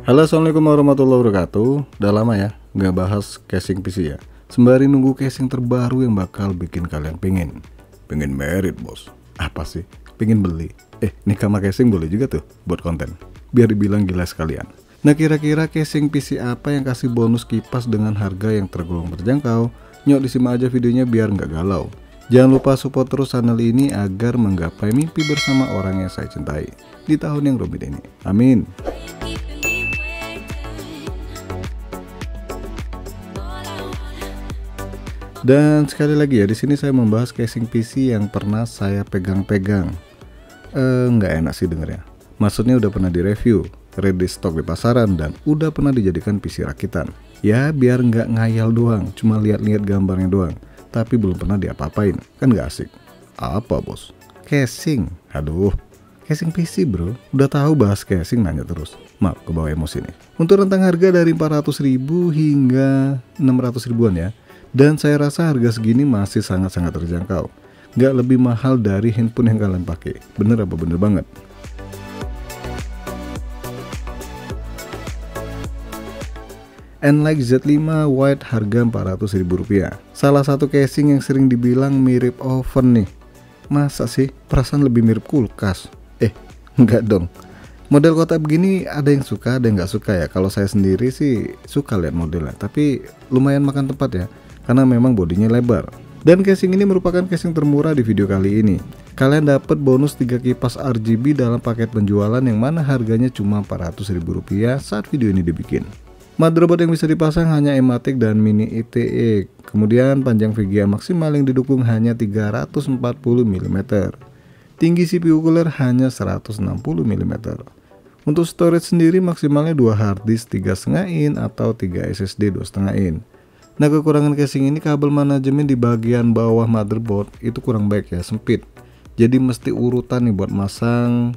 Halo, assalamualaikum warahmatullahi wabarakatuh. Udah lama ya nggak bahas casing PC ya. Sembari nunggu casing terbaru yang bakal bikin kalian pengen merit bos. Apa sih? Pengen beli? Nikah sama casing boleh juga tuh buat konten. Biar dibilang gila sekalian. Nah, kira-kira casing PC apa yang kasih bonus kipas dengan harga yang tergolong terjangkau? Nyok, disimak aja videonya biar nggak galau. Jangan lupa support terus channel ini agar menggapai mimpi bersama orang yang saya cintai di tahun yang rumit ini. Amin. Dan sekali lagi ya, di sini saya membahas casing PC yang pernah saya pegang-pegang. Nggak enak sih dengernya. Maksudnya udah pernah direview, ready stock di pasaran, dan udah pernah dijadikan PC rakitan. Ya biar nggak ngayal doang, cuma lihat-lihat gambarnya doang. Tapi belum pernah diapa-apain, kan nggak asik. Apa bos? Casing? Aduh, casing PC bro. Udah tahu bahas casing nanya terus. Maaf, kebawa emosi nih. Untuk rentang harga dari 400.000 hingga 600 ribuan ya. Dan saya rasa harga segini masih sangat-sangat terjangkau. Nggak lebih mahal dari handphone yang kalian pakai. Bener apa bener banget? Enlight Z5 White harga Rp400.000. Salah satu casing yang sering dibilang mirip oven nih. Masa sih? Perasaan lebih mirip kulkas. Enggak dong. Model kotak begini ada yang suka, ada yang nggak suka ya. Kalau saya sendiri sih suka lihat modelnya, tapi lumayan makan tempat ya, karena memang bodinya lebar. Dan casing ini merupakan casing termurah di video kali ini. Kalian dapat bonus 3 kipas RGB dalam paket penjualan yang mana harganya cuma Rp400.000 saat video ini dibikin. Motherboard yang bisa dipasang hanya M.A.T.I.C dan Mini ITX. Kemudian panjang VGA maksimal yang didukung hanya 340 mm. Tinggi CPU cooler hanya 160 mm. Untuk storage sendiri maksimalnya 2 hard disk 3,5 in atau 3 SSD 2,5 in. Nah, kekurangan casing ini kabel manajemen di bagian bawah motherboard itu kurang baik ya, sempit. Jadi mesti urutan nih buat masang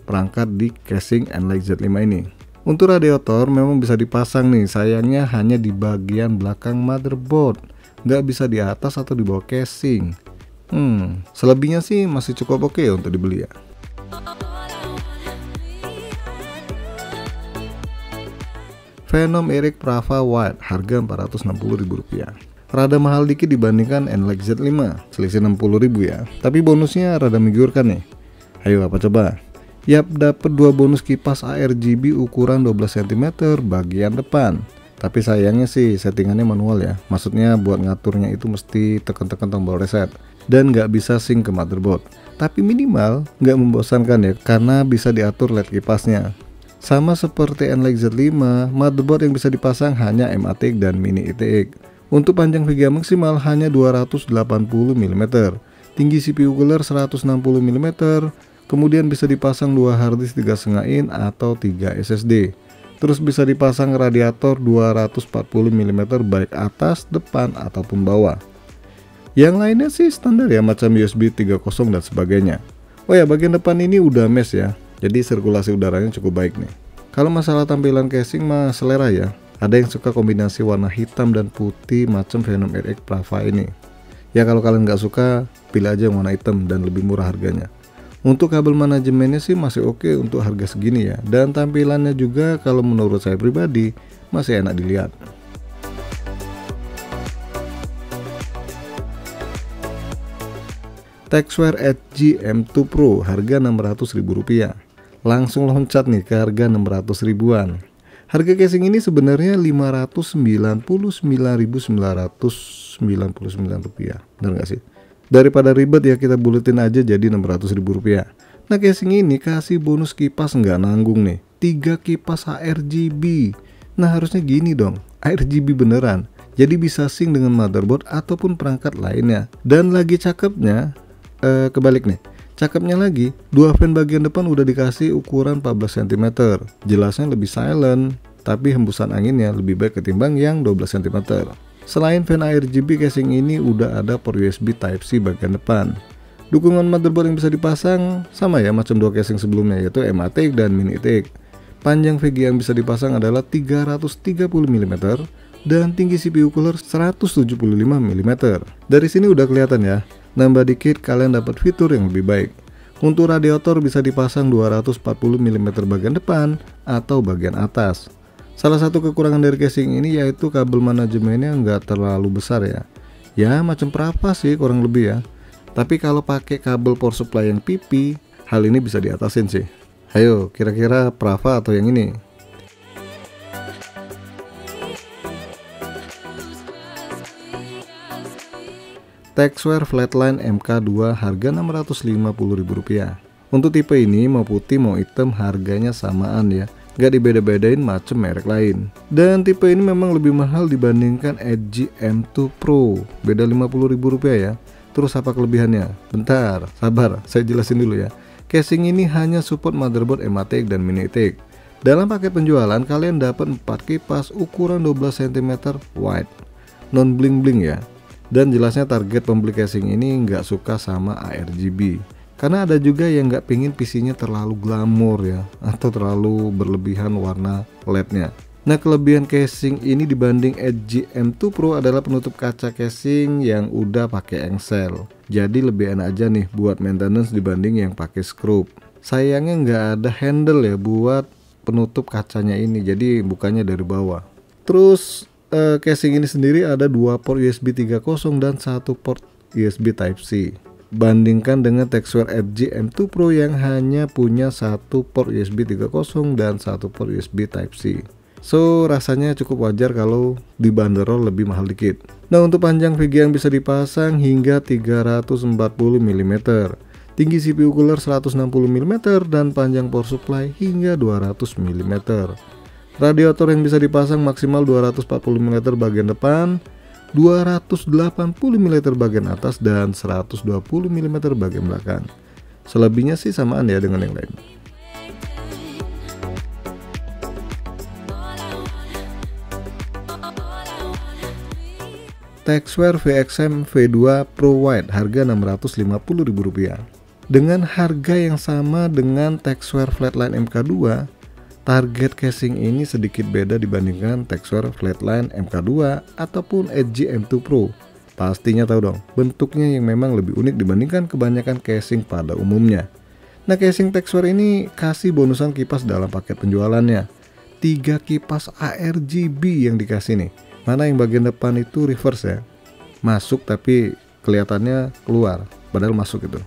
perangkat di casing Enlight Z5 ini. Untuk radiator memang bisa dipasang nih, sayangnya hanya di bagian belakang motherboard, nggak bisa di atas atau di bawah casing. Selebihnya sih masih cukup oke untuk dibeli ya. Phenom Eric Prava White harga Rp460.000. Rada mahal dikit dibandingkan Enlight Z5, selisih Rp60.000 ya. Tapi bonusnya rada menggiurkan nih. Ayo apa coba? Yap, dapat 2 bonus kipas ARGB ukuran 12 cm bagian depan. Tapi sayangnya sih settingannya manual ya. Maksudnya buat ngaturnya itu mesti tekan-tekan tombol reset dan nggak bisa sync ke motherboard. Tapi minimal nggak membosankan ya, karena bisa diatur LED kipasnya. Sama seperti Enlight Z5, motherboard yang bisa dipasang hanya M.A.T.I.C dan Mini ITX. Untuk panjang VGA maksimal hanya 280 mm, tinggi CPU cooler 160 mm, kemudian bisa dipasang 2 hard disk 3,5 in atau 3 SSD. Terus bisa dipasang radiator 240 mm baik atas, depan, ataupun bawah. Yang lainnya sih standar ya, macam USB 3.0 dan sebagainya. Oh ya, bagian depan ini udah mesh ya. Jadi sirkulasi udaranya cukup baik nih. Kalau masalah tampilan casing mah selera ya. Ada yang suka kombinasi warna hitam dan putih macam Phenom Eric Prava ini. Ya kalau kalian nggak suka, pilih aja yang warna hitam dan lebih murah harganya. Untuk kabel manajemennya sih masih oke untuk harga segini ya. Dan tampilannya juga kalau menurut saya pribadi masih enak dilihat. Texware Edge M2 Pro harga Rp600.000. Langsung loncat nih ke harga 600 ribuan. Harga casing ini sebenarnya Rp599.999. Benar nggak sih? Daripada ribet ya kita buletin aja jadi Rp600.000. Nah, casing ini kasih bonus kipas nggak nanggung nih, 3 kipas ARGB. Nah, harusnya gini dong, ARGB beneran. Jadi bisa sync dengan motherboard ataupun perangkat lainnya. Dan lagi cakepnya, kebalik nih. Cakepnya lagi, 2 fan bagian depan udah dikasih ukuran 14 cm. Jelasnya lebih silent, tapi hembusan anginnya lebih baik ketimbang yang 12 cm. Selain fan ARGB, casing ini udah ada port USB Type-C bagian depan. Dukungan motherboard yang bisa dipasang sama ya macam 2 casing sebelumnya, yaitu M.A.T.I.C dan Mini ITX. Panjang VGA yang bisa dipasang adalah 330 mm dan tinggi CPU cooler 175 mm. Dari sini udah kelihatan ya. Nambah dikit kalian dapat fitur yang lebih baik. Untuk radiator bisa dipasang 240 mm bagian depan atau bagian atas. Salah satu kekurangan dari casing ini yaitu kabel manajemennya nggak terlalu besar ya. Ya macam Prava sih kurang lebih ya. Tapi kalau pakai kabel power supply yang PP, hal ini bisa diatasin sih. Ayo, kira-kira Prava atau yang ini? Texware Flatline MK2 harga Rp650.000. Untuk tipe ini mau putih mau hitam harganya samaan ya, gak dibeda-bedain macam merek lain. Dan tipe ini memang lebih mahal dibandingkan Edge M2 Pro, beda Rp50.000 ya. Terus apa kelebihannya? Bentar, sabar, saya jelasin dulu ya. Casing ini hanya support motherboard MATX dan Mini-ETX. Dalam paket penjualan kalian dapat 4 kipas ukuran 12 cm wide, non bling-bling ya. Dan jelasnya target pembeli casing ini nggak suka sama ARGB, karena ada juga yang nggak pingin PC-nya terlalu glamor ya, atau terlalu berlebihan warna LED-nya. Nah, kelebihan casing ini dibanding Edge M2 Pro adalah penutup kaca casing yang udah pakai engsel. Jadi lebih enak aja nih buat maintenance dibanding yang pakai skrup. Sayangnya nggak ada handle ya buat penutup kacanya ini, jadi bukanya dari bawah. Terus casing ini sendiri ada 2 port USB 3.0 dan 1 port USB Type-C. Bandingkan dengan Texware Edge M2 Pro yang hanya punya 1 port USB 3.0 dan 1 port USB Type-C. So rasanya cukup wajar kalau dibanderol lebih mahal dikit. Nah, untuk panjang VGA yang bisa dipasang hingga 340 mm, tinggi CPU cooler 160 mm, dan panjang power supply hingga 200 mm. Radiator yang bisa dipasang maksimal 240 mm bagian depan, 280 mm bagian atas, dan 120 mm bagian belakang. Selebihnya sih samaan ya dengan yang lain. Texware VXM V2 Pro White harga Rp650.000. Dengan harga yang sama dengan Texware Flatline MK2, target casing ini sedikit beda dibandingkan Texware Flatline MK2 ataupun Edge M2 Pro. Pastinya tahu dong, bentuknya yang memang lebih unik dibandingkan kebanyakan casing pada umumnya. Nah, casing Texware ini kasih bonusan kipas dalam paket penjualannya. 3 kipas ARGB yang dikasih nih. Mana yang bagian depan itu reverse ya, masuk tapi kelihatannya keluar, padahal masuk itu.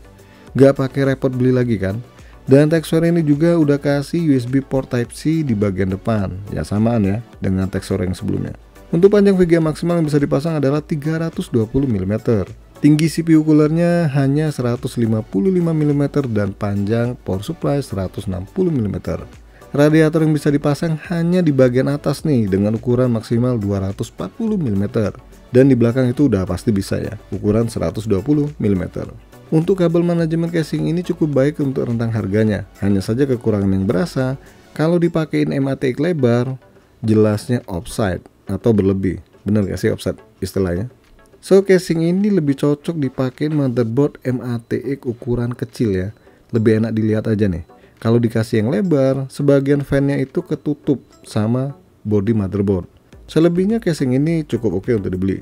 Gak pakai repot beli lagi kan. Dan Texware ini juga udah kasih USB port Type-C di bagian depan, ya samaan ya dengan Texware yang sebelumnya. Untuk panjang VGA maksimal yang bisa dipasang adalah 320 mm. Tinggi CPU coolernya hanya 155 mm dan panjang power supply 160 mm. Radiator yang bisa dipasang hanya di bagian atas nih dengan ukuran maksimal 240 mm. Dan di belakang itu udah pasti bisa ya, ukuran 120 mm. Untuk kabel manajemen casing ini cukup baik untuk rentang harganya. Hanya saja kekurangan yang berasa kalau dipakein MATX lebar, jelasnya offside atau berlebih. Bener gak sih offside istilahnya? So, casing ini lebih cocok dipakein motherboard MATX ukuran kecil ya. Lebih enak dilihat aja nih. Kalau dikasih yang lebar, sebagian fan-nya itu ketutup sama body motherboard. Selebihnya casing ini cukup oke untuk dibeli.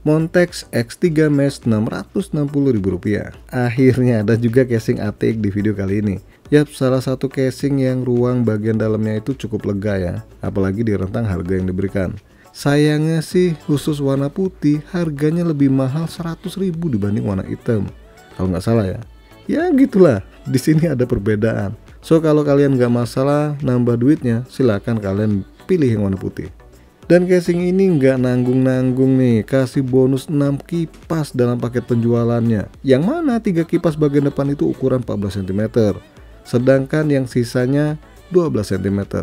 Montex X3 Mesh Rp660.000. Akhirnya ada juga casing ATX di video kali ini. Yap, salah satu casing yang ruang bagian dalamnya itu cukup lega ya, apalagi di rentang harga yang diberikan. Sayangnya sih khusus warna putih harganya lebih mahal 100.000 dibanding warna hitam. Kalau nggak salah ya. Ya gitulah, di sini ada perbedaan. So kalau kalian nggak masalah nambah duitnya, silakan kalian pilih yang warna putih. Dan casing ini nggak nanggung-nanggung nih, kasih bonus 6 kipas dalam paket penjualannya. Yang mana 3 kipas bagian depan itu ukuran 14 cm, sedangkan yang sisanya 12 cm.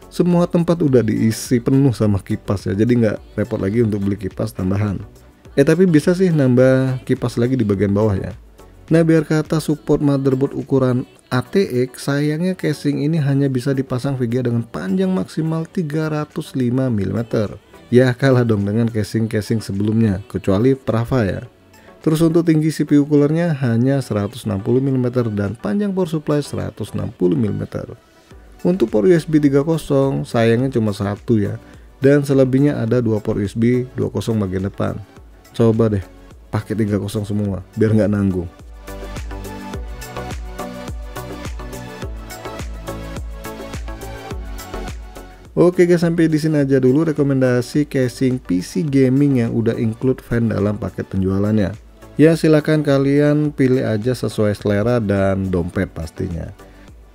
Semua tempat udah diisi penuh sama kipas ya, jadi nggak repot lagi untuk beli kipas tambahan. Tapi bisa sih nambah kipas lagi di bagian bawah ya. Nah, biar kata support motherboard ukuran ATX, sayangnya casing ini hanya bisa dipasang VGA dengan panjang maksimal 305 mm. Ya kalah dong dengan casing-casing sebelumnya, kecuali Prava ya. Terus untuk tinggi CPU coolernya hanya 160 mm dan panjang power supply 160 mm. Untuk port USB 3.0 sayangnya cuma satu ya, Dan selebihnya ada 2 port USB 2.0 bagian depan. Coba deh pakai 3.0 semua biar nggak nanggung. Oke guys, sampai di sini aja dulu rekomendasi casing PC gaming yang udah include fan dalam paket penjualannya. Ya silahkan kalian pilih aja sesuai selera dan dompet pastinya.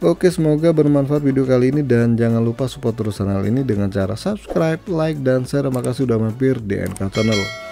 Oke, semoga bermanfaat video kali ini dan jangan lupa support terus channel ini dengan cara subscribe, like, dan share. Makasih sudah mampir di NK Channel.